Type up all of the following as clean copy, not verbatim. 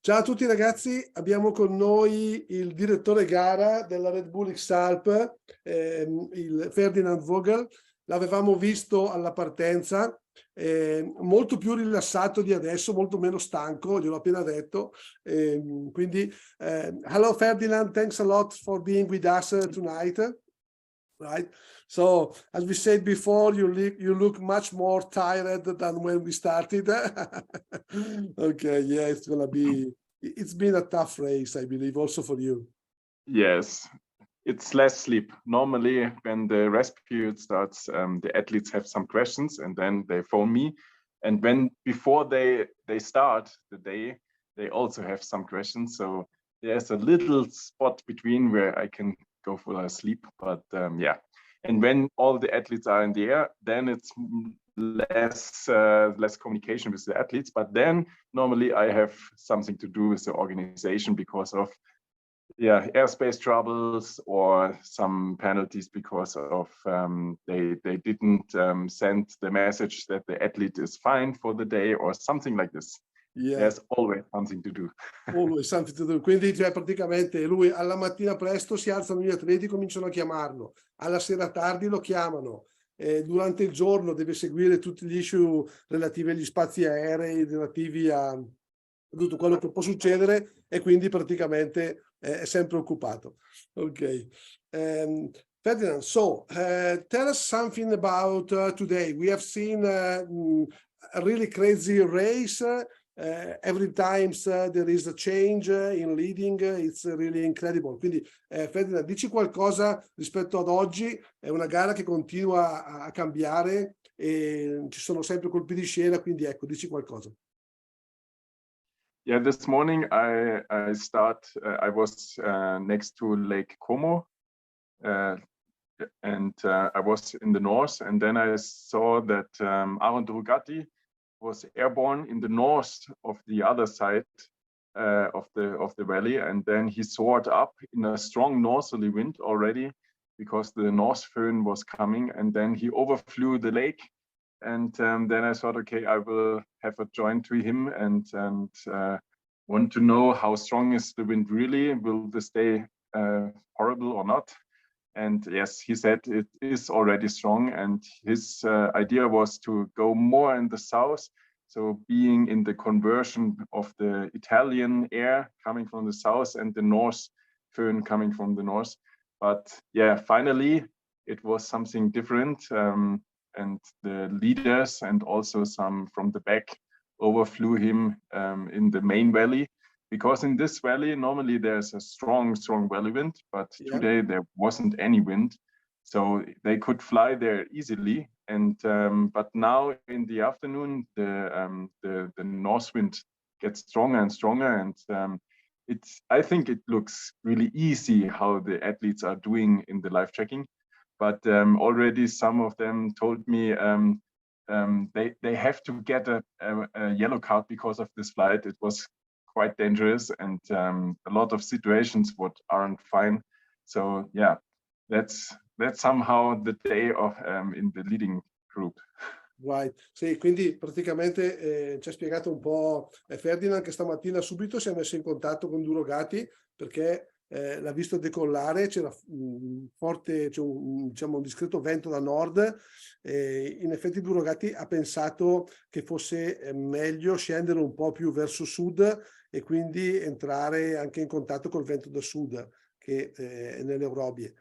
Ciao a tutti ragazzi, abbiamo con noi il direttore gara della Red Bull X-ALPs, il Ferdinand Vogel. L'avevamo visto alla partenza, molto più rilassato di adesso, molto meno stanco, gliel'ho appena detto. Quindi, hello Ferdinand, thanks a lot for being with us tonight. Right, so as we said before, you look much more tired than when we started. Okay, yeah, it's been a tough race, I believe, also for you. Yes, it's less sleep. Normally, when the rest period starts, the athletes have some questions and then they phone me. And before they start the day, they also have some questions. So there's a little spot between where I can go for a sleep, but yeah. And when all the athletes are in the air, then it's less communication with the athletes. But then normally I have something to do with the organization because of airspace troubles or some penalties because of they didn't send the message that the athlete is fine for the day or something like this. Yeah. There's always something to do. Always something to do. Quindi cioè, praticamente lui alla mattina presto si alzano gli atleti, cominciano a chiamarlo, alla sera tardi lo chiamano, durante il giorno deve seguire tutti gli issue relativi agli spazi aerei, relativi a tutto quello che può succedere e quindi praticamente è sempre occupato. Ok. Ferdinand, so tell us something about today. We have seen a really crazy race. Every time there is a change in leading, it's really incredible. Quindi Ferdinand, dici qualcosa rispetto ad oggi. È una gara che continua a cambiare e ci sono sempre colpi di scena, quindi ecco, dici qualcosa. Yeah, this morning I was next to Lake Como, and I was in the north, and then I saw that Aaron Drugatti was airborne in the north of the other side of the valley, and then he soared up in a strong northerly wind already because the north föhn was coming, and then he overflew the lake. And then I thought, okay, I will have a join to him and want to know how strong is the wind really? Will this day horrible or not? And yes, he said it is already strong, and his idea was to go more in the south, so being in the conversion of the Italian air coming from the south and the north föhn coming from the north. But yeah, finally it was something different, and the leaders and also some from the back overflew him in the main valley. Because in this valley, normally there's a strong valley wind, but today there wasn't any wind. So they could fly there easily. And but now in the afternoon, the north wind gets stronger and stronger. And I think it looks really easy how the athletes are doing in the live tracking. But already some of them told me they have to get a yellow card because of this flight. It was quite dangerous, and a lot of situations what aren't fine. So yeah, that's somehow the day of in the leading group. Right. Sì, quindi praticamente ci ha spiegato un po' Ferdinand che stamattina subito si è messo in contatto con Drugatti perché l'ha visto decollare, c'era forte, diciamo un discreto vento da nord. In effetti Drugatti ha pensato che fosse meglio scendere un po' più verso sud e quindi entrare anche in contatto col vento da sud che è nelle Eurobie.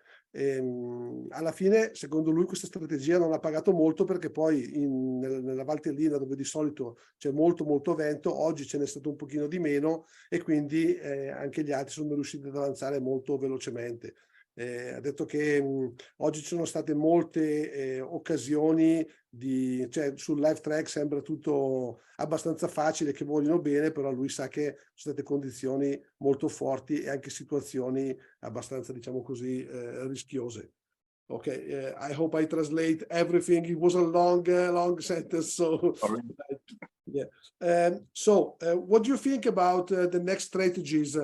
Alla fine, secondo lui, questa strategia non ha pagato molto perché poi nella Valtellina, dove di solito c'è molto vento, oggi ce n'è stato un pochino di meno e quindi anche gli altri sono riusciti ad avanzare molto velocemente. Ha detto che oggi ci sono state molte occasioni cioè sul live track sembra tutto abbastanza facile, che vogliono bene, però lui sa che sono state condizioni molto forti e anche situazioni abbastanza, diciamo così, rischiose. Okay, I hope I translate everything. It was a long sentence, so yeah. What do you think about the next strategies?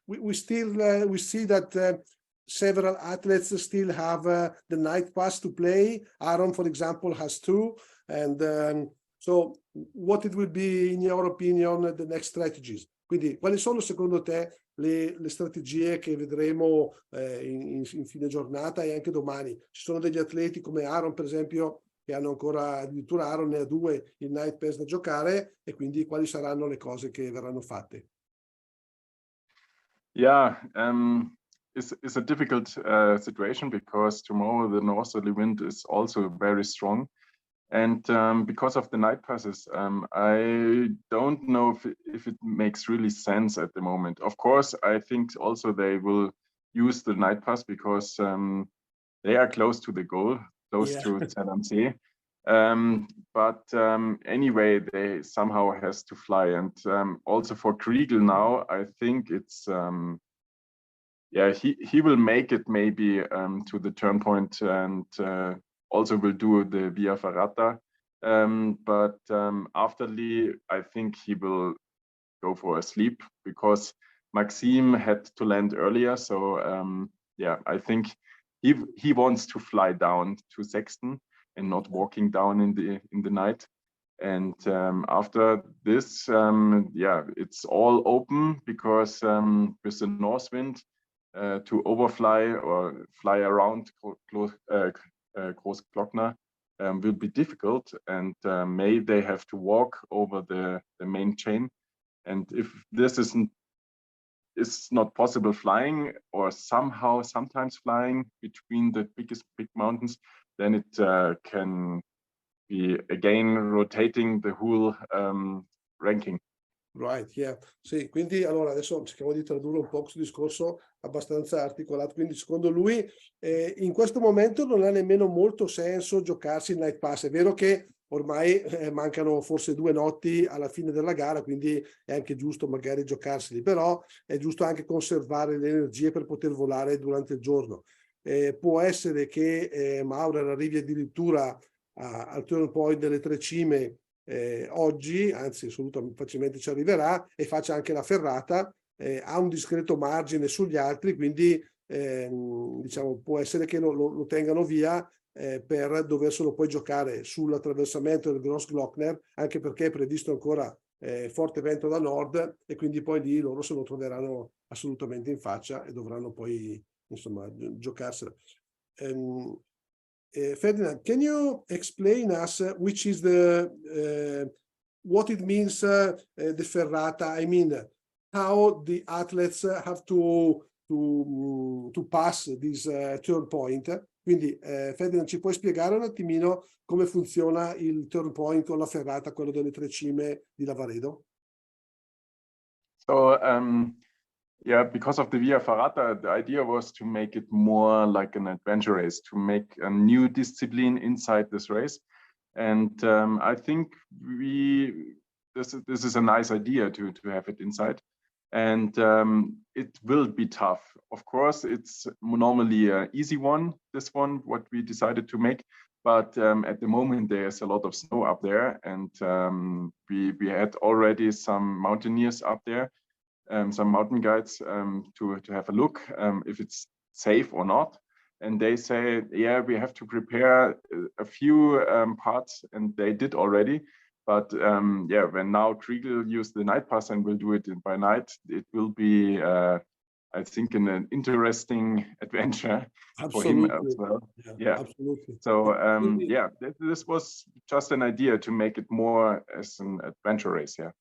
We see that several athletes still have the night pass to play. Aaron, for example, has two, and So what it will be, in your opinion, the next strategies? Quindi quali sono secondo te le strategie che vedremo in fine giornata e anche domani? Ci sono degli atleti come Aaron, per esempio, che hanno ancora, addirittura Aaron ne ha 2 il night pass da giocare, e quindi quali saranno le cose che verranno fatte? Yeah, it's a difficult situation because tomorrow the northerly wind is also very strong. And because of the night passes, I don't know if it makes really sense at the moment. Of course, I think also they will use the night pass because they are close to the goal, close to Zell. But anyway, they somehow has to fly. And also for Kriegel now, I think it's, yeah, he will make it maybe to the turn point and also will do the Via Ferrata. But after Lee, I think he will go for a sleep because Maxime had to land earlier. So yeah, I think he wants to fly down to Sexton and not walking down in the night. And after this, yeah, it's all open because with the north wind to overfly or fly around Großglockner will be difficult, and may they have to walk over the main chain. And if this is not possible flying, or sometimes flying between the big mountains, then it can be again rotating the whole ranking. Right, yeah. Sì, quindi allora adesso cerchiamo di tradurre un po' questo discorso abbastanza articolato. Quindi secondo lui in questo momento non ha nemmeno molto senso giocarsi il night pass. È vero che ormai mancano forse 2 notti alla fine della gara, quindi è anche giusto magari giocarseli, però è giusto anche conservare le energie per poter volare durante il giorno. Può essere che Maurer arrivi addirittura al turn point delle 3 cime oggi, anzi assolutamente facilmente ci arriverà, e faccia anche la ferrata, ha un discreto margine sugli altri, quindi diciamo può essere che lo tengano via per doverselo poi giocare sull'attraversamento del Großglockner, anche perché è previsto ancora forte vento da nord, e quindi poi lì loro se lo troveranno assolutamente in faccia e dovranno poi insomma giocarsela. Ferdinand, can you explain us which is the what it means the ferrata? I mean, how the athletes have to pass this turn point. Quindi Ferdinand, ci puoi spiegare un attimino come funziona il turn point con la ferrata, quello delle 3 cime di Lavaredo? So yeah, because of the Via Ferrata, the idea was to make it more like an adventure race, to make a new discipline inside this race. And I think this is a nice idea to have it inside. And it will be tough. Of course, it's normally an easy one, this one, what we decided to make. But at the moment, there's a lot of snow up there. And we had already some mountaineers up there, some mountain guides to have a look if it's safe or not. And they say, yeah, we have to prepare a few parts, and they did already. But yeah, when now Kriegel used the night pass and will do it by night, it will be, I think, an interesting adventure for him as well. Yeah, absolutely. So yeah, this was just an idea to make it more as an adventure race. Yeah.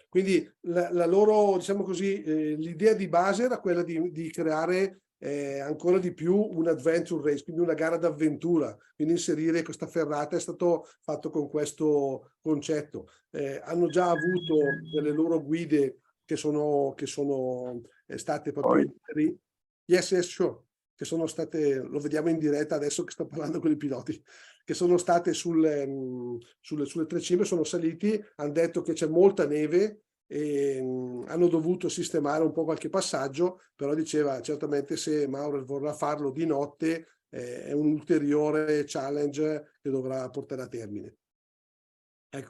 Quindi la loro, diciamo così, l'idea di base era quella di creare ancora di più un adventure race, quindi una gara d'avventura, quindi inserire questa ferrata è stato fatto con questo concetto. Hanno già avuto delle loro guide che sono state proprio yes, sure, che sono state, lo vediamo in diretta adesso che sto parlando con i piloti, che sono state sulle 3 cime, sono saliti, hanno detto che c'è molta neve e hanno dovuto sistemare un po' qualche passaggio, però diceva certamente se Maurer vorrà farlo di notte è un ulteriore challenge che dovrà portare a termine.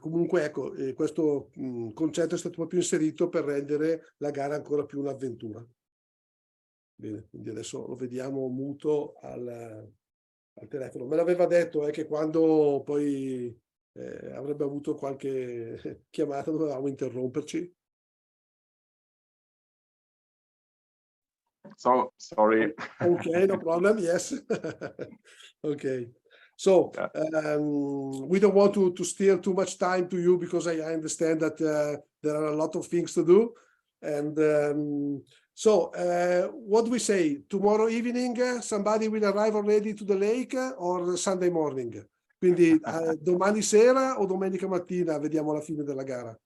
Comunque ecco, questo concetto è stato proprio inserito per rendere la gara ancora più un'avventura. Bene, quindi adesso lo vediamo muto al telefono. Me l'aveva detto che quando poi avrebbe avuto qualche chiamata, dovevamo interromperci. So sorry. Okay, no problem. Yes. Okay. So we don't want to steal too much time to you, because I understand that there are a lot of things to do. And what do we say? Tomorrow evening somebody will arrive already to the lake, or Sunday morning? Quindi domani sera o domenica mattina vediamo la fine della gara?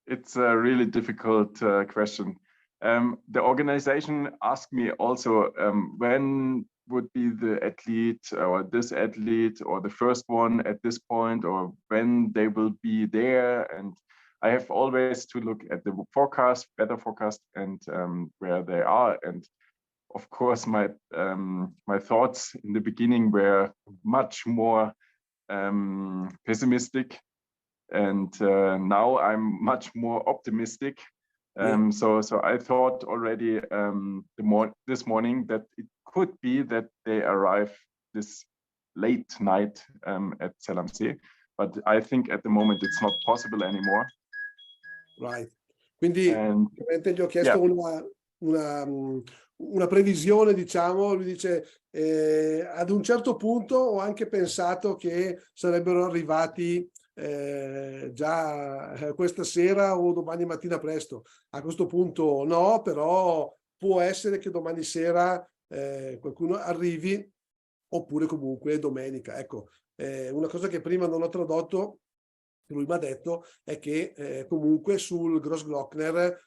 It's a really difficult question. The organization asked me also when would be the athlete, or this athlete, or the first one at this point, or when they will be there. And I have always to look at the forecast, weather forecast, and where they are. And of course, my thoughts in the beginning were much more pessimistic, and now I'm much more optimistic. So I thought already this morning that it could be that they arrive this late night at Selamsee, but I think at the moment it's not possible anymore. Right. Quindi gli ho chiesto una previsione, diciamo. Lui dice ad un certo punto ho anche pensato che sarebbero arrivati già questa sera o domani mattina presto. A questo punto no, però può essere che domani sera qualcuno arrivi, oppure comunque domenica. Ecco, una cosa che prima non ho tradotto, lui mi ha detto, è che comunque sul Grossglockner,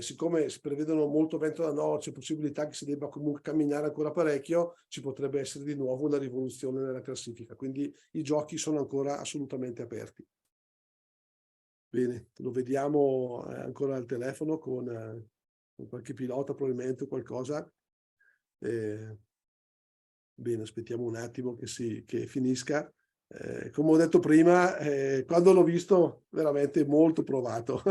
siccome si prevedono molto vento da nord, c'è possibilità che si debba comunque camminare ancora parecchio, ci potrebbe essere di nuovo una rivoluzione nella classifica. Quindi i giochi sono ancora assolutamente aperti. Bene, lo vediamo ancora al telefono con qualche pilota, probabilmente qualcosa. Bene, aspettiamo un attimo che finisca. Come ho detto prima, quando l'ho visto, veramente molto provato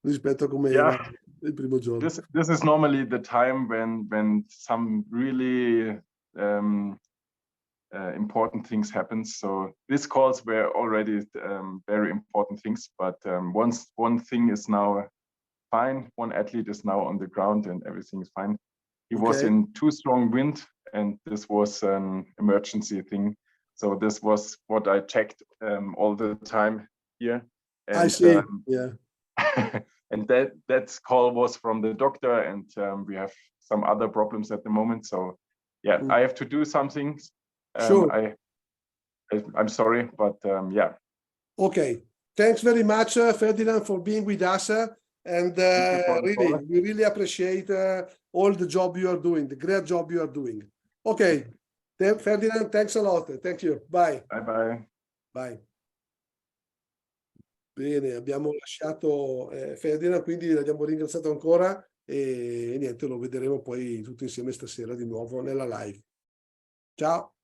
rispetto a come era il primo giorno. This is normally the time when some really important things happen. So these calls were already very important things, but one thing is now fine. One athlete is now on the ground and everything is fine. He was in too strong wind, and this was an emergency thing. So this was what I checked all the time here. And, I see. Yeah. And that call was from the doctor, and we have some other problems at the moment. So yeah, I have to do something. Sure. I'm sorry, but yeah. Okay. Thanks very much, Ferdinand, for being with us. And really, we really appreciate all the job you are doing, the great job you are doing. Okay. Ferdinand, thanks a lot. Thank you. Bye. Bye bye. Bye. Bene, abbiamo lasciato Ferdinand, quindi l'abbiamo ringraziato ancora e niente, lo vedremo poi tutti insieme stasera di nuovo nella live. Ciao.